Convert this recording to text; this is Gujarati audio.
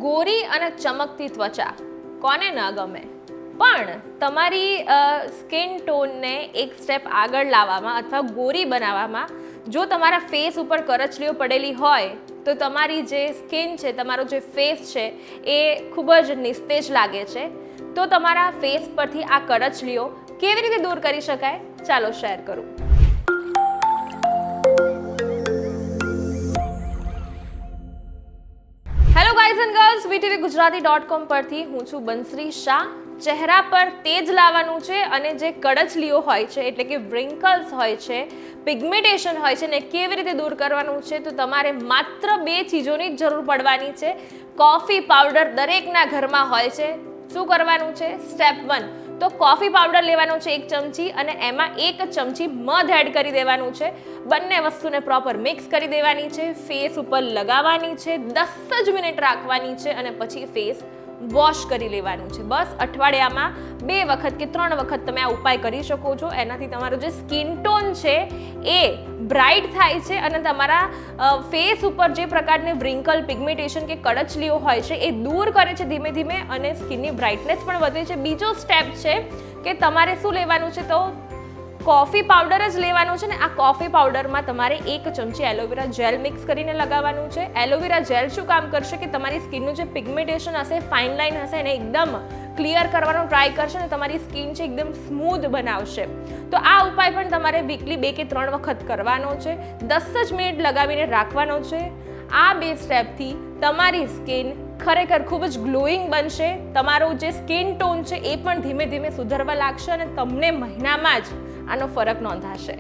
ગોરી અને ચમકતી ત્વચા કોને ન ગમે, પણ તમારી સ્કિન ટોનને એક સ્ટેપ આગળ લાવવામાં અથવા ગોરી બનાવવામાં જો તમારા ફેસ ઉપર કરચલીઓ પડેલી હોય તો તમારી જે સ્કિન છે, તમારો જે ફેસ છે એ ખૂબ જ નિસ્તેજ લાગે છે. તો તમારા ફેસ પરથી આ કરચલીઓ કેવી રીતે દૂર કરી શકાય, ચાલો શેર કરું. Hello guys and girls, VTVGujarati.com પરથી હું છું બંસરી શાહ. ચહેરા પર તેજ લાવવાનું છે અને જે કરચલીઓ હોય છે એટલે કે વ્રિંકલ્સ હોય છે, પિગમેન્ટેશન હોય છે ને કેવી રીતે દૂર કરવાનું છે, તો તમારે માત્ર 2 ચીજોની જ જરૂર પડવાની છે. કોફી પાવડર દરેકના ઘરમાં હોય છે. શું કરવાનું છે? સ્ટેપ 1, તો કોફી પાવડર લેવાનું છે 1 ચમચી અને એમાં 1 ચમચી મધ એડ કરી દેવાનું છે. બંને વસ્તુને પ્રોપર મિક્સ કરી દેવાની છે. ફેસ ઉપર લગાવવાની છે, 10 જ મિનિટ રાખવાની છે અને પછી ફેસ વોશ કરી લેવાનું છે. બસ અઠવાડિયામાં 2 વખત કે 3 વખત તમે આ ઉપાય કરી શકો છો. એનાથી તમારું જે સ્કિન ટોન છે એ બ્રાઇટ થાય છે અને તમારા ફેસ ઉપર જે પ્રકારની વ્રિંકલ, પિગમેન્ટેશન કે કરચલીઓ હોય છે એ દૂર કરે છે ધીમે ધીમે અને સ્કિનની બ્રાઇટનેસ પણ વધે છે. બીજો સ્ટેપ છે કે તમારે શું લેવાનું છે, તો કોફી પાવડર જ લેવાનું છે ને આ કોફી પાવડરમાં તમારે 1 ચમચી એલોવેરા જેલ મિક્સ કરીને લગાવવાનું છે. એલોવેરા જેલ શું કામ કરશે કે તમારી સ્કિનનું જે પિગમેન્ટેશન હશે, ફાઇન લાઇન હશે એને એકદમ ક્લિયર કરવાનો ટ્રાય કરશે અને તમારી સ્કિન છે એકદમ સ્મૂધ બનાવશે. તો આ ઉપાય પણ તમારે વીકલી 2 કે 3 વખત કરવાનો છે. 10 જ મિનિટ લગાવીને રાખવાનો છે. આ 2 સ્ટેપથી તમારી સ્કિન ખરેખર ખૂબ જ ગ્લોઈંગ બનશે. તમારું જે સ્કિન ટોન છે એ પણ ધીમે ધીમે સુધરવા લાગશે અને તમને મહિનામાં જ આનો ફરક નોંધાશે.